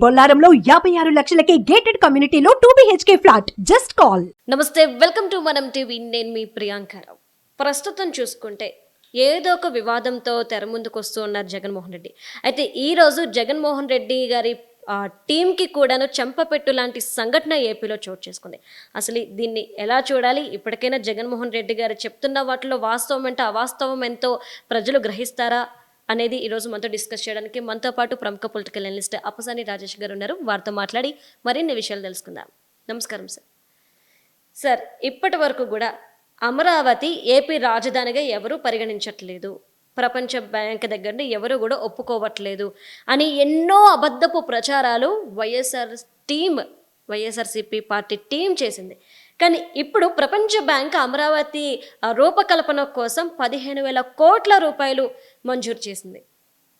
బొల్లారంలో 56 లక్షలకే gated కమ్యూనిటీలో 2 BHK flat. Just call. నమస్తే, welcome to మనం టీవీ. నేను మీ ప్రియాంకరావు. ప్రస్తుతం చూసుకుంటే ఏదో ఒక వివాదంతో తెర ముందుకు వస్తూ ఉన్నారు జగన్మోహన్ రెడ్డి. అయితే ఈరోజు జగన్మోహన్ రెడ్డి గారి టీంకి కూడాను చెంపపెట్టు లాంటి సంఘటన ఏపీలో చోటు చేసుకుంది. అసలు దీన్ని ఎలా చూడాలి? ఇప్పటికైనా జగన్మోహన్ రెడ్డి గారు చెప్తున్న వాటిలో వాస్తవం అంటే అవాస్తవం ఎంతో ప్రజలు గ్రహిస్తారా అనేది ఈరోజు మనతో డిస్కస్ చేయడానికి మనతో పాటు ప్రముఖ పొలిటికల్ అనలిస్ట్ అప్పసాని రాజేష్ గారు ఉన్నారు. వారితో మాట్లాడి మరిన్ని విషయాలు తెలుసుకుందాం. నమస్కారం సార్. సార్, ఇప్పటి వరకు కూడా అమరావతి ఏపీ రాజధానిగా ఎవరూ పరిగణించట్లేదు, ప్రపంచ బ్యాంక్ దగ్గర ఎవరు కూడా ఒప్పుకోవట్లేదు అని ఎన్నో అబద్ధపు ప్రచారాలు వైఎస్ఆర్సీపీ పార్టీ టీం చేసింది. కానీ ఇప్పుడు ప్రపంచ బ్యాంక్ అమరావతి రూపకల్పన కోసం 15,000 కోట్ల రూపాయలు మంజూరు చేసింది.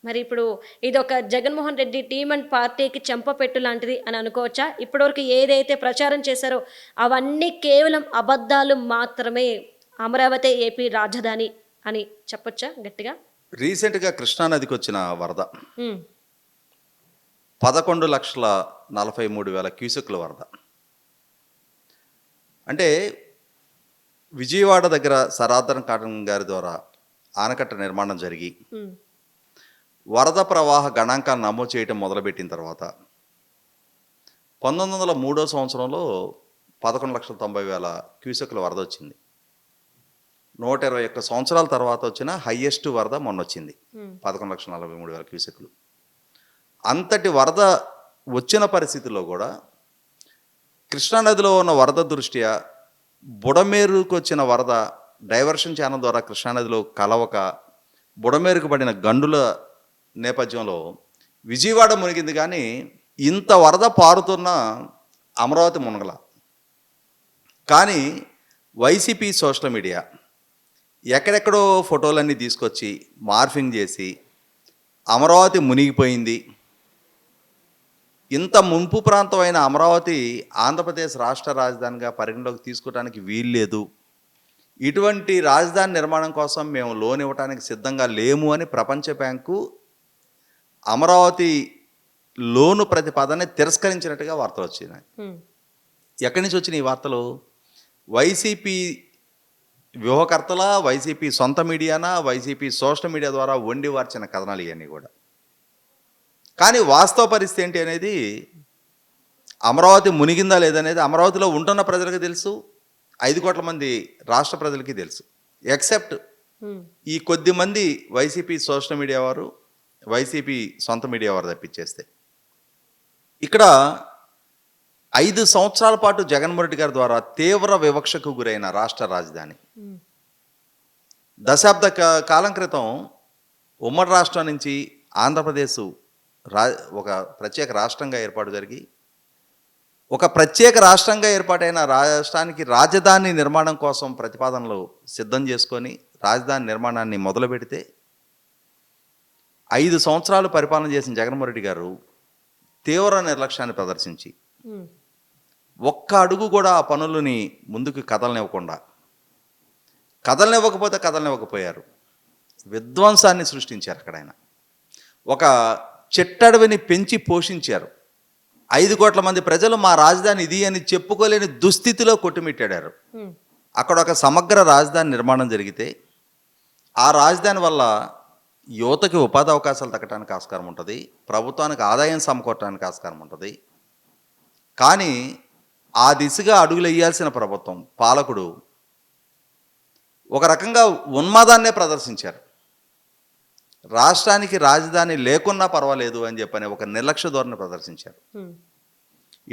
మరి ఇప్పుడు ఇది ఒక జగన్మోహన్ రెడ్డి టీం అండ్ పార్టీకి చెంపపెట్టు లాంటిది అని అనుకోవచ్చా? ఇప్పటివరకు ఏదైతే ప్రచారం చేశారో అవన్నీ కేవలం అబద్ధాలు మాత్రమే, అమరావతి ఏపీ రాజధాని అని చెప్పొచ్చా గట్టిగా? రీసెంట్గా కృష్ణానదికి వచ్చిన వరద 11,43,000 క్యూసెక్ల వరద. అంటే విజయవాడ దగ్గర సరాధన్ కాటన్ గారి ద్వారా ఆనకట్ట నిర్మాణం జరిగి వరద ప్రవాహ గణాంకాలు నమోదు చేయటం మొదలుపెట్టిన తర్వాత 1903 సంవత్సరంలో 11,90,000 క్యూసెక్ల వరద వచ్చింది. 121 సంవత్సరాల తర్వాత వచ్చిన హయ్యెస్ట్ వరద మొన్న వచ్చింది, 11,43,000 క్యూసెక్లు. అంతటి వరద వచ్చిన పరిస్థితుల్లో కూడా కృష్ణానదిలో ఉన్న వరద దృష్ట్యా బుడమేరుకు వచ్చిన వరద డైవర్షన్ ఛానల్ ద్వారా కృష్ణానదిలో కలవక బుడమేరుకు పడిన గండుల నేపథ్యంలో విజయవాడ మునిగింది. కానీ ఇంత వరద పారుతున్న అమరావతి మునగల. కానీ వైసీపీ సోషల్ మీడియా ఎక్కడెక్కడో ఫోటోలన్నీ తీసుకొచ్చి మార్ఫింగ్ చేసి అమరావతి మునిగిపోయింది, ఇంత ముంపు ప్రాంతమైన అమరావతి ఆంధ్రప్రదేశ్ రాష్ట్ర రాజధానిగా పరిగణలోకి తీసుకోవడానికి వీల్లేదు, ఇటువంటి రాజధాని నిర్మాణం కోసం మేము లోన్ ఇవ్వడానికి సిద్ధంగా లేము అని ప్రపంచ బ్యాంకు అమరావతి లోను ప్రతిపాదనని తిరస్కరించినట్టుగా వార్తలు వచ్చినాయి. ఎక్కడి నుంచి వచ్చినాయి ఈ వార్తలు? వైసీపీ వ్యూహకర్తల, వైసీపీ సొంత మీడియానా, వైసీపీ సోషల్ మీడియా ద్వారా వండి వార్చిన కథనాలు ఇవన్నీ కూడా. కానీ వాస్తవ పరిస్థితి ఏంటి అనేది, అమరావతి మునిగిందా లేదనేది అమరావతిలో ఉంటున్న ప్రజలకు తెలుసు, 5 కోట్ల మంది రాష్ట్ర ప్రజలకి తెలుసు. ఎక్సెప్ట్ ఈ కొద్ది మంది వైసీపీ సోషల్ మీడియా వారు, వైసీపీ సొంత మీడియా వారు తప్పించేస్తే. ఇక్కడ 5 సంవత్సరాల పాటు జగన్మోహన్ రెడ్డి గారి ద్వారా తీవ్ర వివక్షకు గురైన రాష్ట్ర రాజధాని దశాబ్ద కాలం క్రితం ఉమ్మడి రాష్ట్రం నుంచి ఆంధ్రప్రదేశ్ ఒక ప్రత్యేక రాష్ట్రంగా ఏర్పాటు జరిగి, ఒక ప్రత్యేక రాష్ట్రంగా ఏర్పాటైన రాష్ట్రానికి రాజధాని నిర్మాణం కోసం ప్రతిపాదనలు సిద్ధం చేసుకొని రాజధాని నిర్మాణాన్ని మొదలు పెడితే 5 సంవత్సరాలు పరిపాలన చేసిన జగన్మోహన్ రెడ్డి గారు తీవ్ర నిర్లక్ష్యాన్ని ప్రదర్శించి ఒక్క అడుగు కూడా ఆ పనులని ముందుకు కదలనివ్వకపోయారు. విధ్వంసాన్ని సృష్టించారు. అక్కడ ఆయన ఒక చెట్టడవిని పెంచి పోషించారు. 5 కోట్ల మంది ప్రజలు మా రాజధాని ఇది అని చెప్పుకోలేని దుస్థితిలో కొట్టుమిట్టాడారు. అక్కడ ఒక సమగ్ర రాజధాని నిర్మాణం జరిగితే ఆ రాజధాని వల్ల యువతకి ఉపాధి అవకాశాలు తగ్గడానికి ఆస్కారం ఉంటుంది, ప్రభుత్వానికి ఆదాయం సమకూరటానికి ఆస్కారం ఉంటుంది. కానీ ఆ దిశగా అడుగులు వేయాల్సిన ప్రభుత్వం, పాలకుడు ఒక రకంగా ఉన్మాదాన్నే ప్రదర్శించారు. రాష్ట్రానికి రాజధాని లేకున్నా పర్వాలేదు అని చెప్పని ఒక నిర్లక్ష్య ధోరణి ప్రదర్శించారు.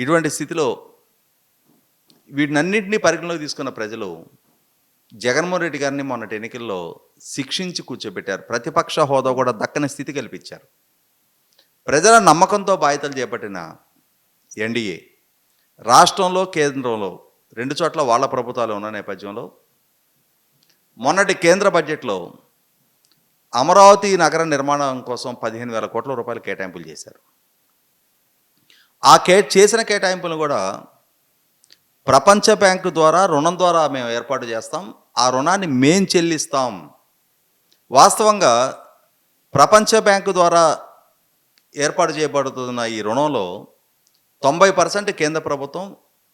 ఇటువంటి స్థితిలో వీటినన్నింటినీ పరిగణలోకి తీసుకున్న ప్రజలు జగన్మోహన్ రెడ్డి గారిని మొన్నటి ఎన్నికల్లో శిక్షించి కూర్చోబెట్టారు. ప్రతిపక్ష హోదా కూడా దక్కని స్థితి కల్పించారు. ప్రజల నమ్మకంతో బాధ్యతలు చేపట్టిన ఎన్డీఏ రాష్ట్రంలో, కేంద్రంలో 2 చోట్ల వాళ్ళ ప్రభుత్వాలు ఉన్న నేపథ్యంలో మొన్నటి కేంద్ర బడ్జెట్లో అమరావతి నగర నిర్మాణం కోసం 15,000 కోట్ల రూపాయలు కేటాయింపులు చేశారు. ఆ చేసిన కేటాయింపులు కూడా ప్రపంచ బ్యాంకు ద్వారా రుణం ద్వారా మేము ఏర్పాటు చేస్తాం, ఆ రుణాన్ని మేం చెల్లిస్తాం. వాస్తవంగా ప్రపంచ బ్యాంకు ద్వారా ఏర్పాటు చేయబడుతున్న ఈ రుణంలో 90% కేంద్ర ప్రభుత్వం,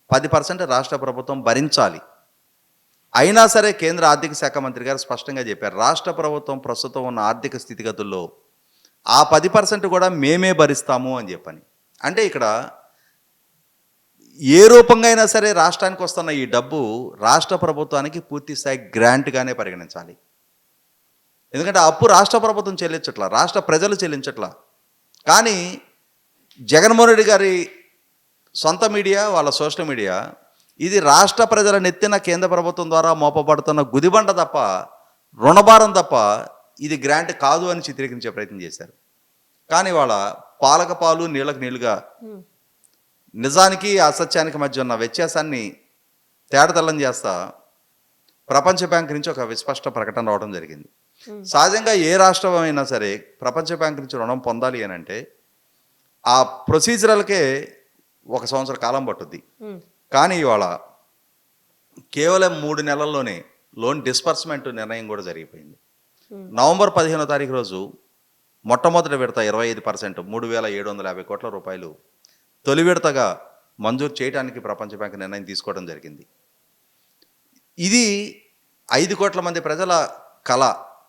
10% రాష్ట్ర ప్రభుత్వం భరించాలి. అయినా సరే కేంద్ర ఆర్థిక శాఖ మంత్రి గారు స్పష్టంగా చెప్పారు, రాష్ట్ర ప్రభుత్వం ప్రస్తుతం ఉన్న ఆర్థిక స్థితిగతుల్లో ఆ 10% కూడా మేమే భరిస్తాము అని చెప్పని. అంటే ఇక్కడ ఏ రూపంగా అయినా సరే రాష్ట్రానికి వస్తున్న ఈ డబ్బు రాష్ట్ర ప్రభుత్వానికి పూర్తి స్థాయి గ్రాంట్గానే పరిగణించాలి. ఎందుకంటే అప్పు రాష్ట్ర ప్రభుత్వం చెల్లించట్లా, రాష్ట్ర ప్రజలు చెల్లించట్లా. కానీ జగన్మోహన్ రెడ్డి గారి సొంత మీడియా, వాళ్ళ సోషల్ మీడియా ఇది రాష్ట్ర ప్రజల నెత్తిన కేంద్ర ప్రభుత్వం ద్వారా మోపబడుతున్న గుదిబండ తప్ప, రుణభారం తప్ప ఇది గ్రాంట్ కాదు అని చిత్రీకరించే ప్రయత్నం చేశారు. కానీ వాళ్ళ పాలక పాలు నీళ్ళకు నీళ్ళుగా నిజానికి అసత్యానికి మధ్య ఉన్న వ్యత్యాసాన్ని తేడతెల్లం చేస్తా ప్రపంచ బ్యాంక్ నుంచి ఒక విస్పష్ట ప్రకటన రావడం జరిగింది. సహజంగా ఏ రాష్ట్రం అయినా సరే ప్రపంచ బ్యాంక్ నుంచి రుణం పొందాలి అని అంటే ఆ ప్రొసీజరల్కే 1 సంవత్సర కాలం పట్టుద్ది. కానీ ఇవాళ కేవలం 3 నెలల్లోనే లోన్ డిస్బర్స్మెంట్ నిర్ణయం కూడా జరిగిపోయింది. నవంబర్ 15వ తారీఖు రోజు మొట్టమొదటి విడత 25% 3,750 కోట్ల రూపాయలు తొలి విడతగా మంజూరు చేయడానికి ప్రపంచ బ్యాంక్ నిర్ణయం తీసుకోవడం జరిగింది. ఇది 5 కోట్ల మంది ప్రజల కళ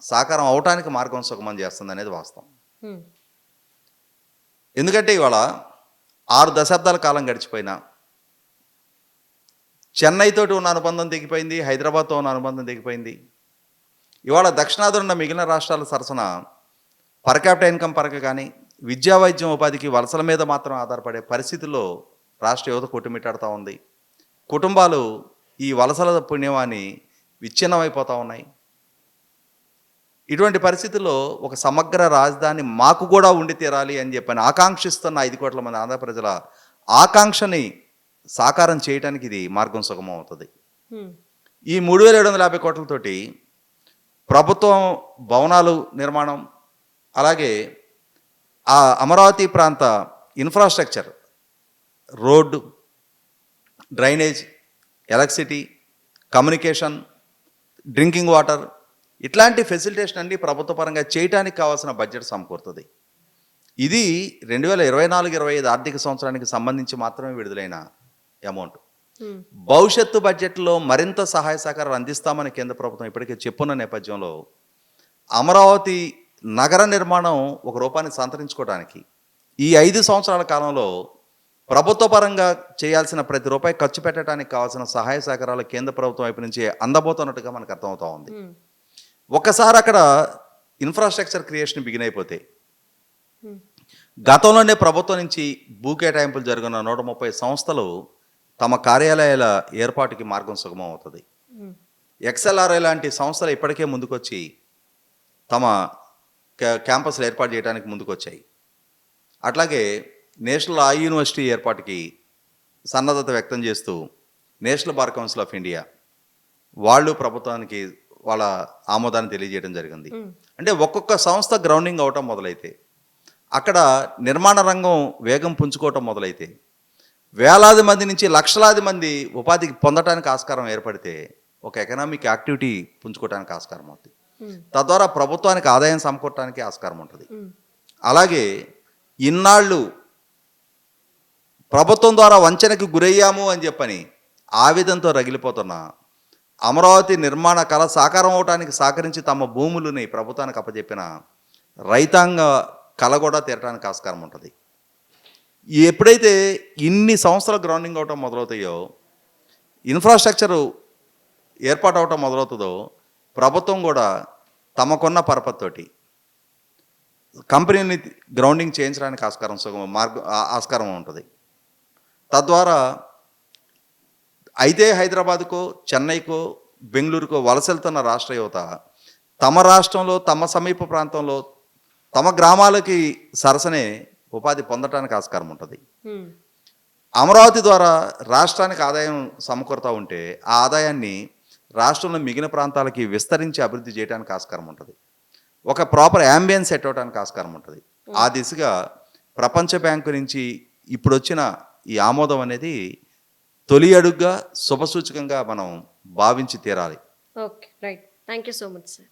సాకారం అవటానికి మార్గం సుగమం చేస్తుంది అనేది వాస్తవం. ఎందుకంటే ఇవాళ 6 దశాబ్దాల కాలం గడిచిపోయినా చెన్నైతోటి ఉన్న అనుబంధం తెగిపోయింది, హైదరాబాద్తో ఉన్న అనుబంధం తెగిపోయింది. ఇవాళ దక్షిణాదిన ఉన్న మిగిలిన రాష్ట్రాల సరసన పర్ క్యాపిటల్ ఇన్కమ్ పరంగా కానీ విద్యా వైద్యం ఉపాధికి వలసల మీద మాత్రం ఆధారపడే పరిస్థితుల్లో రాష్ట్ర యువత కొట్టుమిట్టాడుతూ ఉంది. కుటుంబాలు ఈ వలసల పుణ్యమాన్ని విచ్ఛిన్నమైపోతూ ఉన్నాయి. ఇటువంటి పరిస్థితుల్లో ఒక సమగ్ర రాజధాని మాకు కూడా ఉండి తీరాలి అని చెప్పని ఆకాంక్షిస్తున్న 5 కోట్ల మంది ఆంధ్ర ప్రజల ఆకాంక్షని సాకారం చేయడానికి ఇది మార్గం సుగమం అవుతుంది. ఈ 3,750 కోట్లతోటి ప్రభుత్వం భవనాలు నిర్మాణం, అలాగే ఆ అమరావతి ప్రాంత infrastructure, road, drainage, electricity, communication, drinking water ఇట్లాంటి ఫెసిలిటేషన్ అన్ని ప్రభుత్వ పరంగా చేయడానికి కావాల్సిన బడ్జెట్ సమకూరుతుంది. ఇది 2024-25 ఆర్థిక సంవత్సరానికి సంబంధించి మాత్రమే విడుదలైన అమౌంట్. భవిష్యత్తు బడ్జెట్లో మరింత సహాయ సహకారాలు అందిస్తామని కేంద్ర ప్రభుత్వం ఇప్పటికే చెప్పున్న నేపథ్యంలో అమరావతి నగర నిర్మాణం ఒక రూపాన్ని సంతరించుకోవడానికి ఈ 5 సంవత్సరాల కాలంలో ప్రభుత్వ పరంగా చేయాల్సిన ప్రతి రూపాయి ఖర్చు పెట్టడానికి కావాల్సిన సహాయ సహకారాలు కేంద్ర ప్రభుత్వం వైపు నుంచి అందబోతున్నట్టుగా మనకు అర్థమవుతా ఉంది. ఒక్కసారి అక్కడ ఇన్ఫ్రాస్ట్రక్చర్ క్రియేషన్ బిగిన్ అయిపోతే గతంలోనే ప్రభుత్వం నుంచి భూ కేటాయింపులు జరిగిన 130 సంస్థలు తమ కార్యాలయాల ఏర్పాటుకి మార్గం సుగమం అవుతుంది. XLRI లాంటి సంస్థలు ఇప్పటికే ముందుకొచ్చి తమ క్యాంపస్లు ఏర్పాటు చేయడానికి ముందుకొచ్చాయి. అట్లాగే నేషనల్ లా యూనివర్సిటీ ఏర్పాటుకి సన్నద్ధత వ్యక్తం చేస్తూ national bar council of India వాళ్ళు ప్రభుత్వానికి వాళ్ళ ఆమోదాన్ని తెలియజేయడం జరిగింది. అంటే ఒక్కొక్క సంస్థ గ్రౌండింగ్ అవటం మొదలైతే, అక్కడ నిర్మాణ రంగం వేగం పుంజుకోవటం మొదలైతే, వేలాది మంది నుంచి లక్షలాది మంది ఉపాధికి పొందడానికి ఆస్కారం ఏర్పడితే ఒక ఎకనామిక్ యాక్టివిటీ పుంజుకోవడానికి ఆస్కారం అవుతుంది. తద్వారా ప్రభుత్వానికి ఆదాయం సమకూరటానికి ఆస్కారం ఉంటుంది. అలాగే ఇన్నాళ్ళు ప్రభుత్వం ద్వారా వంచనకి గురయ్యాము అని చెప్పని ఆవేదనతో రగిలిపోతున్న అమరావతి నిర్మాణ కళ సాకారం అవడానికి సహకరించి తమ భూములని ప్రభుత్వానికి అప్పచెప్పిన రైతాంగ కళ కూడా తీరడానికి ఆస్కారం ఉంటుంది. ఎప్పుడైతే ఇన్ని సంవత్సరాలు గ్రౌండింగ్ అవటం మొదలవుతాయో, ఇన్ఫ్రాస్ట్రక్చరు ఏర్పాటు అవటం మొదలవుతుందో, ప్రభుత్వం కూడా తమకున్న పరపతితోటి కంపెనీని గ్రౌండింగ్ చేయించడానికి ఆస్కారం ఉంటుంది. తద్వారా అయితే హైదరాబాద్కో, చెన్నైకో, బెంగళూరుకో వలస వెళ్తున్న రాష్ట్ర యువత తమ రాష్ట్రంలో, తమ సమీప ప్రాంతంలో, తమ గ్రామాలకి సరసనే ఉపాధి పొందటానికి ఆస్కారం ఉంటుంది. అమరావతి ద్వారా రాష్ట్రానికి ఆదాయం సమకూరుతూ ఉంటే ఆ ఆదాయాన్ని రాష్ట్రంలో మిగిలిన ప్రాంతాలకి విస్తరించి అభివృద్ధి చేయడానికి ఆస్కారం ఉంటుంది. ఒక ప్రాపర్ యాంబియన్స్ సెట్ అవడానికి ఆస్కారం ఉంటుంది. ఆ దిశగా ప్రపంచ బ్యాంకు నుంచి ఇప్పుడు వచ్చిన ఈ ఆమోదం అనేది తొలి అడుగుగా, శుభసూచకంగా మనం భావించి తీరాలి. Okay, right. Thank you so much sir.